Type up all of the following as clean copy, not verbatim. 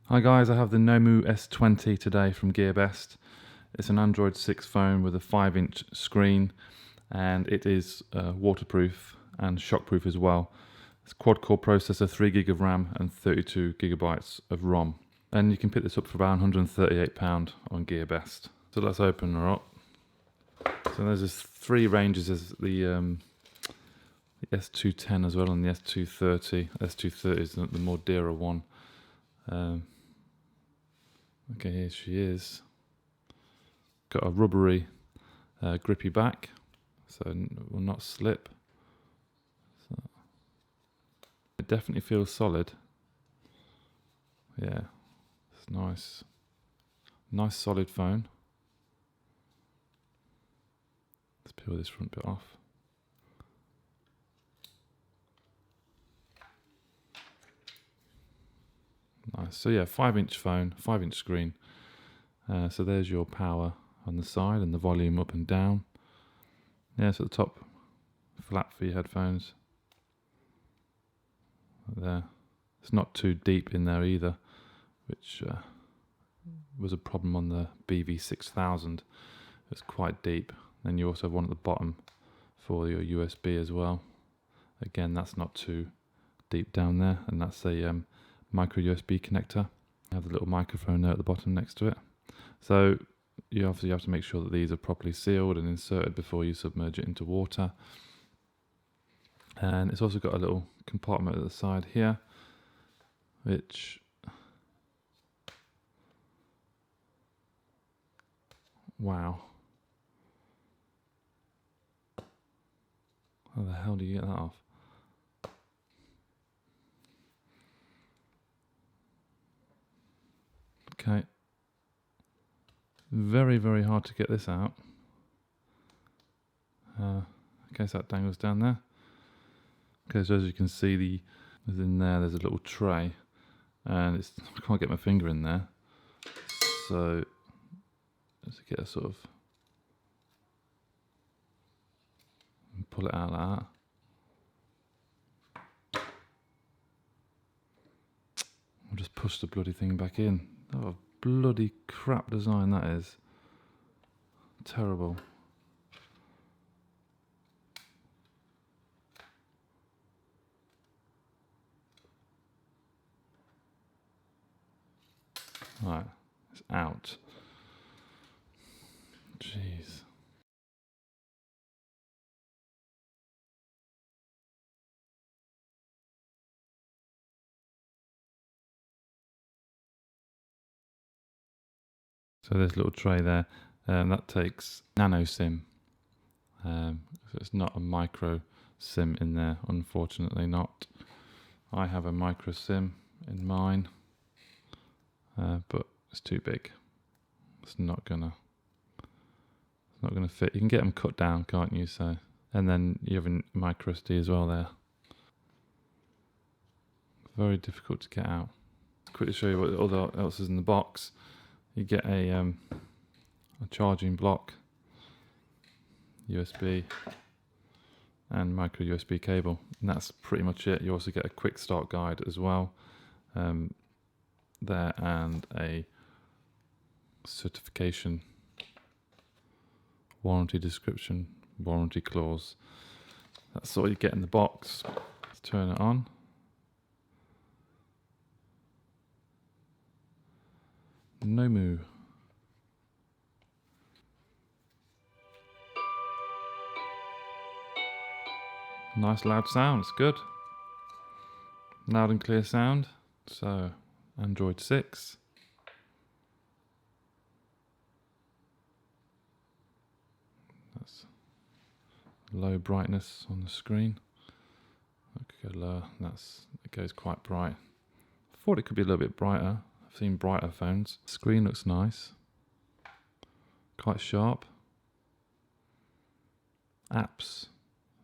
Hi guys, I have the NOMU S20 today from GearBest. It's an Android 6 phone with a 5-inch screen, and it is waterproof and shockproof as well. It's a quad-core processor, 3GB of RAM and 32GB of ROM. And you can pick this up for about £138 on GearBest. So let's open her up. So there's just 3 ranges. There's the S210 as well and the S230. S230 is the more dearer one. Okay, here she is. Got a rubbery, grippy back, so it will not slip. So it definitely feels solid. Yeah, it's nice. Nice solid phone. Let's peel this front bit off. Nice. So yeah, 5-inch phone, 5-inch screen. So there's your power on the side and the volume up and down. Yeah, so at the top, flat for your headphones. There. It's not too deep in there either, which was a problem on the BV6000. It's quite deep. Then you also have one at the bottom for your USB as well. Again, that's not too deep down there, and that's a micro USB connector. You have the little microphone there at the bottom next to it. So you obviously have to make sure that these are properly sealed and inserted before you submerge it into water. And it's also got a little compartment at the side here, which wow. How the hell do you get that off? Okay. Very, very hard to get this out. Okay, so that dangles down there. Okay, so as you can see, within there, there's a little tray, and I can't get my finger in there. So let's get a sort of and pull it out like that. I'll just push the bloody thing back in. Oh, bloody crap design that is. Terrible. Right, it's out. Jeez. So there's a little tray there, that takes nano SIM. So it's not a micro SIM in there, unfortunately not. I have a micro SIM in mine, but it's too big. It's not gonna fit. You can get them cut down, can't you? So, and then you have a micro SD as well there. Very difficult to get out. Quickly show you what else is in the box. You get a charging block, USB, and micro USB cable, and that's pretty much it. You also get a quick start guide as well there, and a certification, warranty description, warranty clause. That's all you get in the box. Let's turn it on. NOMU. Nice loud sound, it's good. Loud and clear sound. So, Android 6. That's low brightness on the screen. I could go lower. It goes quite bright. I thought it could be a little bit brighter. I've seen brighter phones. The screen looks nice. Quite sharp. Apps.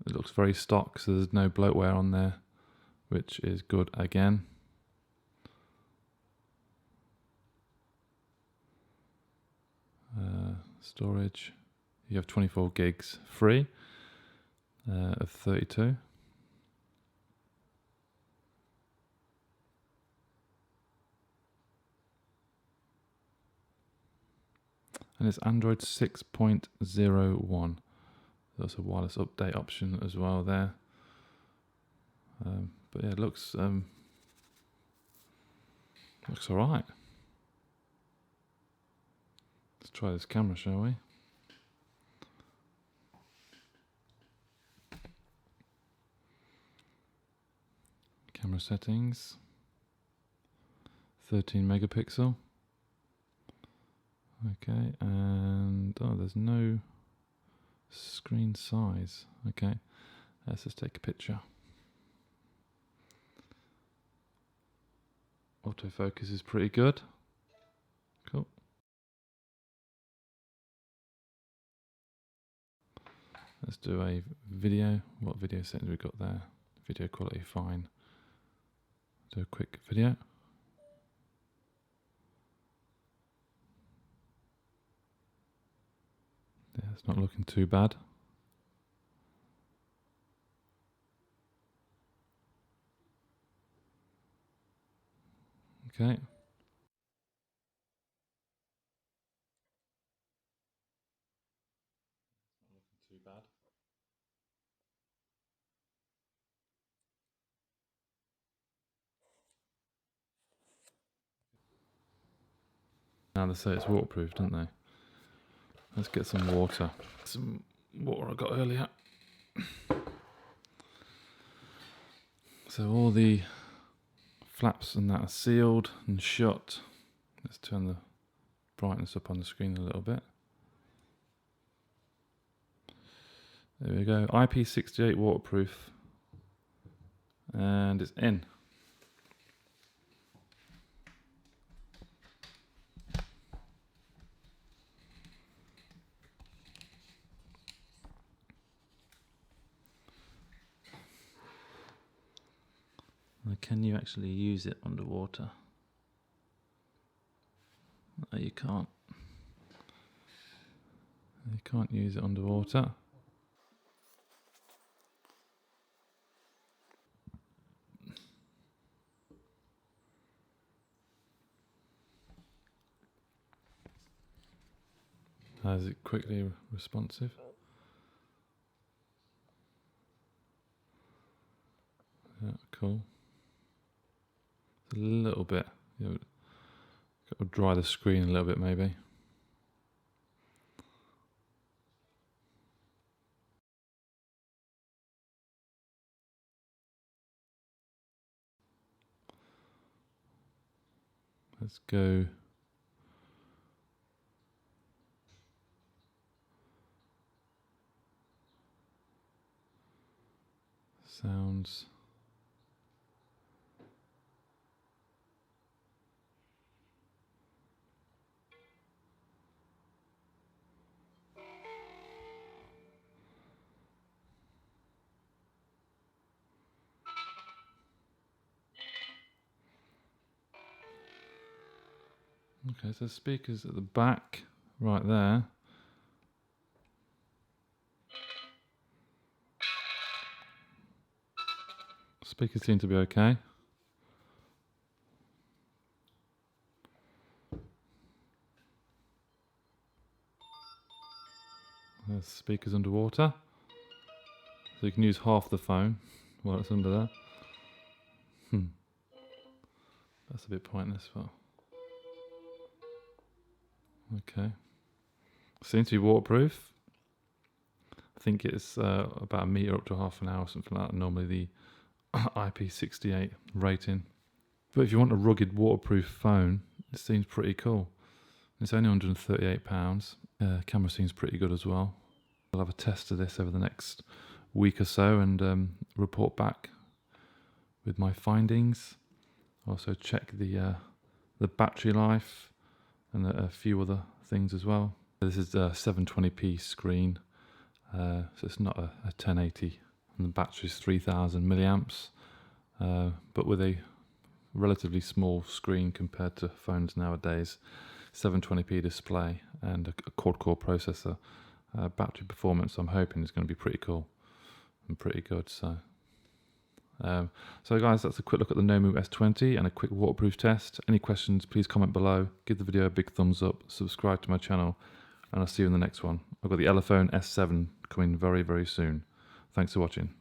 It looks very stock, so there's no bloatware on there, which is good again. Storage. You have 24 gigs free of 32. and it's Android 6.01. There's a wireless update option as well there. But yeah, it looks alright. Let's try this camera, shall we? Camera settings, 13 megapixel. Okay, and there's no screen size. Okay, let's just take a picture. Autofocus is pretty good. Cool. Let's do a video. What video settings we got there? Video quality fine. Do a quick video. Yeah, it's not looking too bad. Okay. Not looking too bad. Now they say it's waterproof, don't they? Let's get some water. Some water I got earlier. So all the flaps and that are sealed and shut. Let's turn the brightness up on the screen a little bit. There we go. IP68 waterproof. And it's in. Now, can you actually use it underwater? No, you can't. You can't use it underwater. Is it quickly responsive? Yeah, cool. It's a little bit. Got to dry the screen a little bit, maybe. Let's go. Sounds. Okay, so speakers at the back, right there. Speakers seem to be okay. There's speakers underwater. So you can use half the phone while it's under there. That's a bit pointless, but okay. Seems to be waterproof. I think it's about a metre up to half an hour, something like that. Normally the IP68 rating. But if you want a rugged waterproof phone, it seems pretty cool. It's only £138. Camera seems pretty good as well. I'll have a test of this over the next week or so and report back with my findings. Also check the battery life and a few other things as well. This is a 720p screen, so it's not a 1080, and the battery is 3000 milliamps, but with a relatively small screen compared to phones nowadays. 720p display and a quad-core processor. Battery performance, I'm hoping, is going to be pretty cool and pretty good. So guys, that's a quick look at the NOMU S20 and a quick waterproof test. Any questions, please comment below. Give the video a big thumbs up. Subscribe to my channel. and I'll see you in the next one. I've got the Elephone S7 coming very, very soon. Thanks for watching.